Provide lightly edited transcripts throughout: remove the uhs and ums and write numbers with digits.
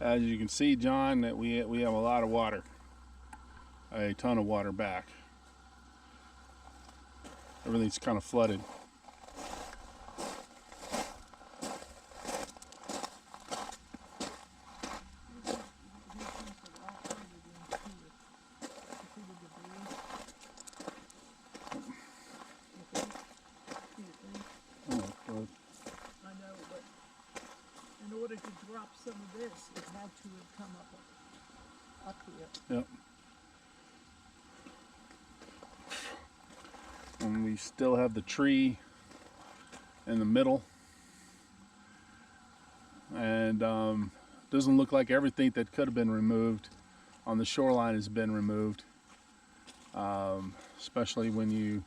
As you can see, John, that we have a lot of water, a ton of water back. Everything's kind of flooded. I know, but in order to drop some of this, it had to have come up here. Yep. And we still have the tree in the middle. And doesn't look like everything that could have been removed on the shoreline has been removed. Especially when you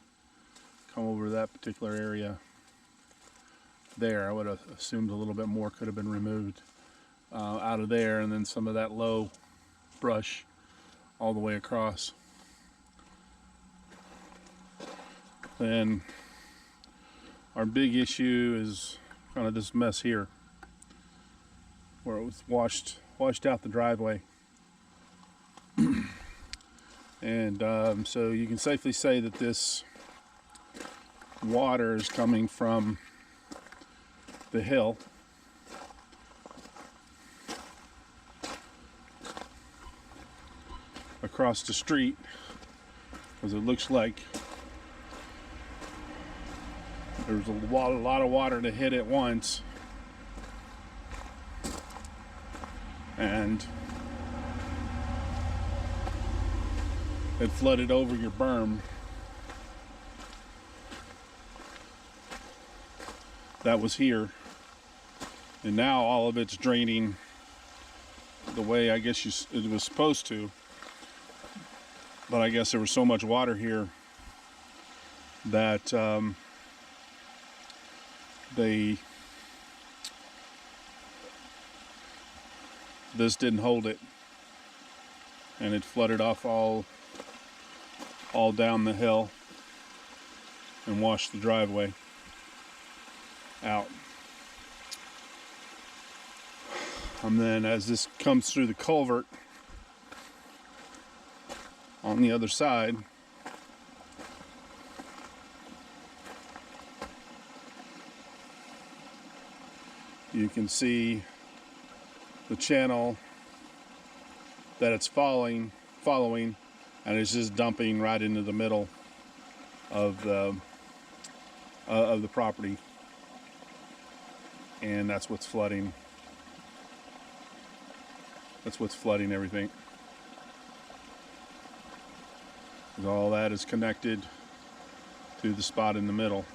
come over that particular area there. I would have assumed a little bit more could have been removed out of there, and then some of that low brush all the way across. Then our big issue is kind of this mess here, where it was washed out the driveway. And so you can safely say that this water is coming from the hill across the street, because it looks like there's a lot of water to hit at once, and it flooded over your berm. That was here, and now all of it's draining the way I guess it was supposed to. But I guess there was so much water here that this didn't hold it, and it flooded off all down the hill and washed the driveway out. And then as this comes through the culvert on the other side, you can see the channel that it's following, and it's just dumping right into the middle of the property, and that's what's flooding. That's what's flooding everything. All that is connected to the spot in the middle.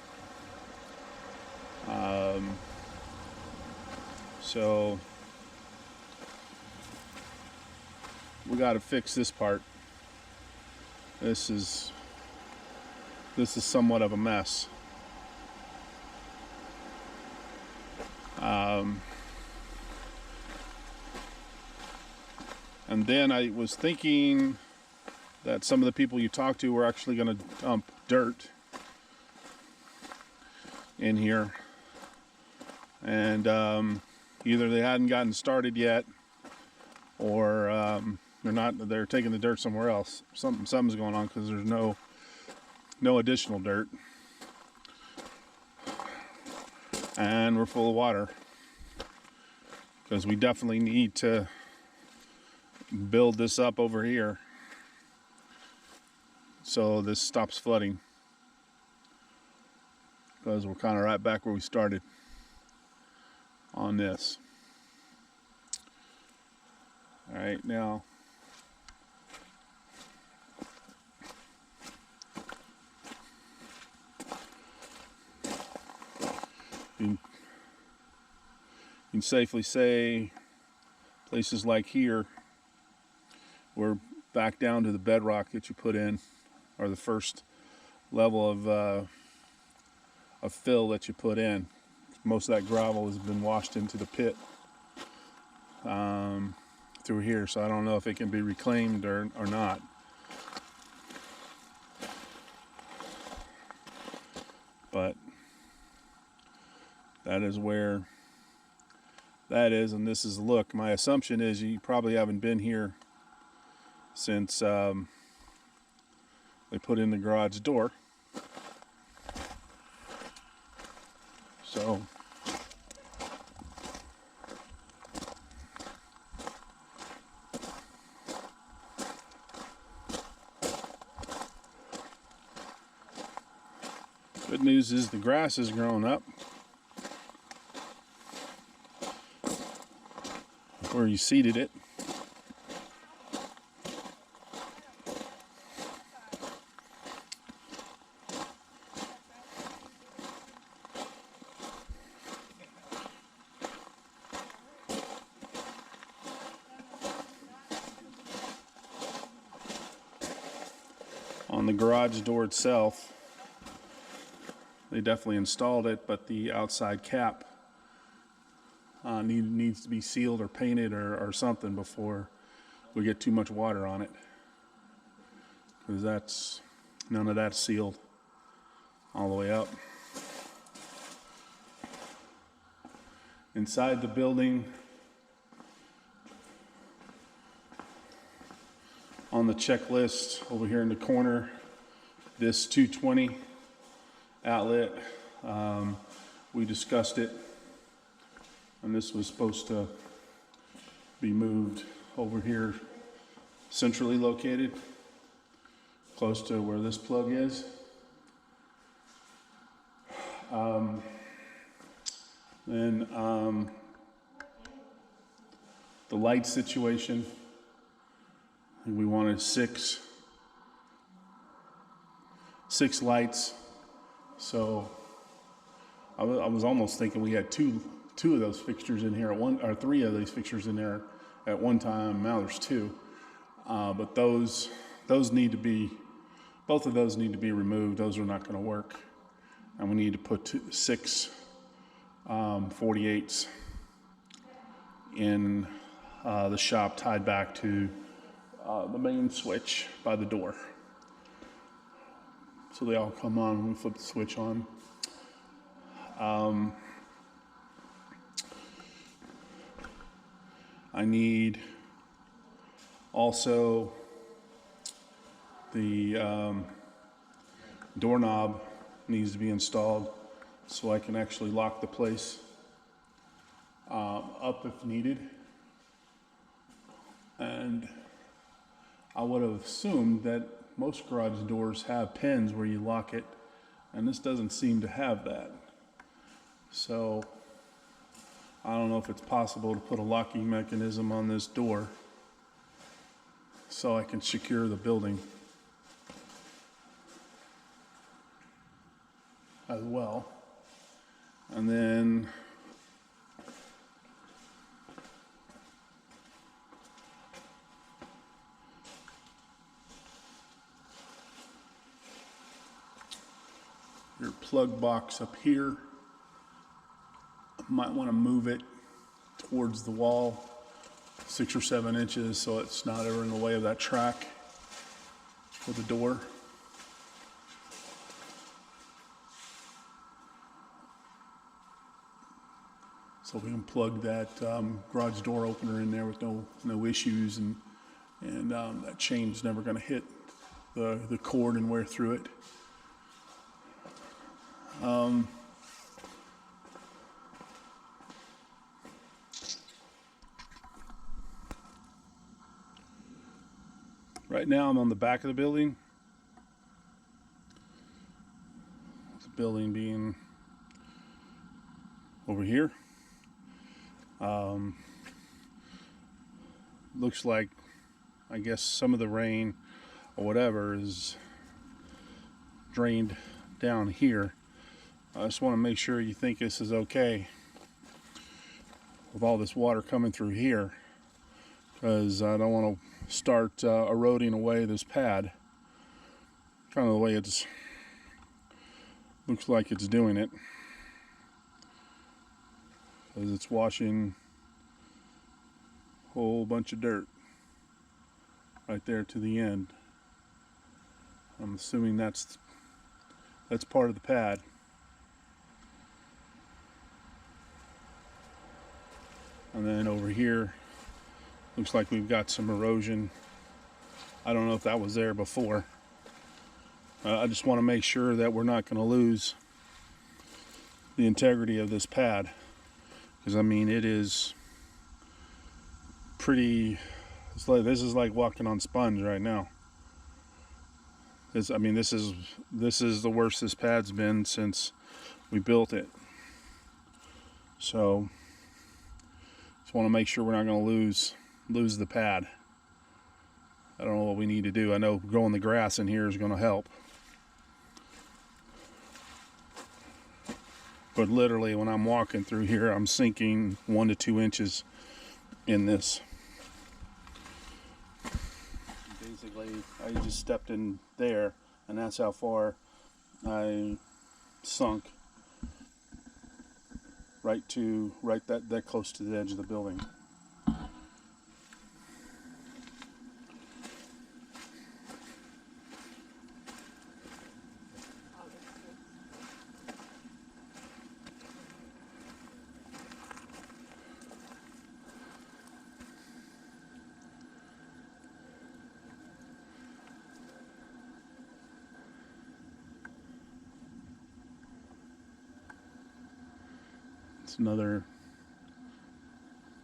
So we got to fix this part. This is somewhat of a mess. And then I was thinking that some of the people you talk to were actually going to dump dirt in here, and either they hadn't gotten started yet, or they're taking the dirt somewhere else. Something's going on, because there's no additional dirt, and we're full of water, because we definitely need to build this up over here so this stops flooding, because we're kind of right back where we started on this. All right, now you can safely say places like here, we're back down to the bedrock that you put in, or the first level of fill that you put in. Most of that gravel has been washed into the pit through here, so I don't know if it can be reclaimed or not. But that is where that is, and this is the look. My assumption is you probably haven't been here since they put in the garage door. So good news is the grass is growing up where you seeded it. On the garage door itself, they definitely installed it, but the outside cap needs to be sealed or painted or something before we get too much water on it, because none of that's sealed all the way up. Inside the building, on the checklist over here in the corner, this 220 outlet, we discussed it, and this was supposed to be moved over here, centrally located, close to where this plug is. Then the light situation, we wanted six lights. So I was almost thinking we had two of those fixtures in here at one, or three of these fixtures in there at one time. Now there's two, but those need to be, both of those need to be removed. Those are not going to work, and we need to put six 48s in the shop, tied back to the main switch by the door. So they all come on when we flip the switch on. I need also the doorknob needs to be installed so I can actually lock the place up if needed. And I would have assumed that most garage doors have pins where you lock it, and this doesn't seem to have that. So I don't know if it's possible to put a locking mechanism on this door so I can secure the building as well. And then your plug box up here, might want to move it towards the wall 6 or 7 inches so it's not ever in the way of that track for the door. So we can plug that garage door opener in there with no issues, and that chain's never going to hit the cord and wear through it. Right now I'm on the back of the building. The building being over here. Looks like, I guess, some of the rain or whatever is drained down here. I just want to make sure you think this is okay with all this water coming through here, because I don't want to start eroding away this pad. Kind of the way it's looks like it's doing it, because it's washing a whole bunch of dirt right there to the end. I'm assuming that's part of the pad. And then over here, looks like we've got some erosion. I don't know if that was there before. I just want to make sure that we're not going to lose the integrity of this pad. Because, I mean, it is pretty... this is like walking on sponge right now. This is the worst this pad's been since we built it. So just want to make sure we're not going to lose the pad. I don't know what we need to do. I know growing the grass in here is going to help. But literally when I'm walking through here, I'm sinking 1 to 2 inches in this. Basically, I just stepped in there, and that's how far I sunk. Right that close to the edge of the building.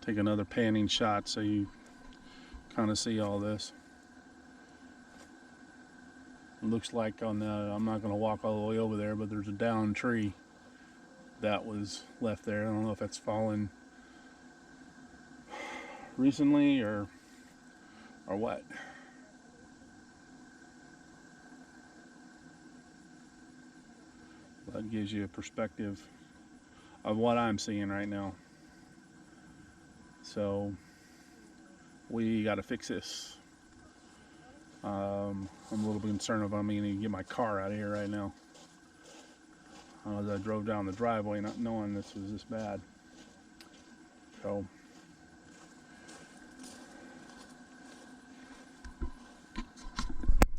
Take another panning shot so you kind of see all this. It looks like I'm not going to walk all the way over there, but there's a downed tree that was left there. I don't know if that's fallen recently or what. That gives you a perspective of what I'm seeing right now. So we got to fix this. I'm a little bit concerned if I'm going to get my car out of here right now. As I drove down the driveway not knowing this was this bad. So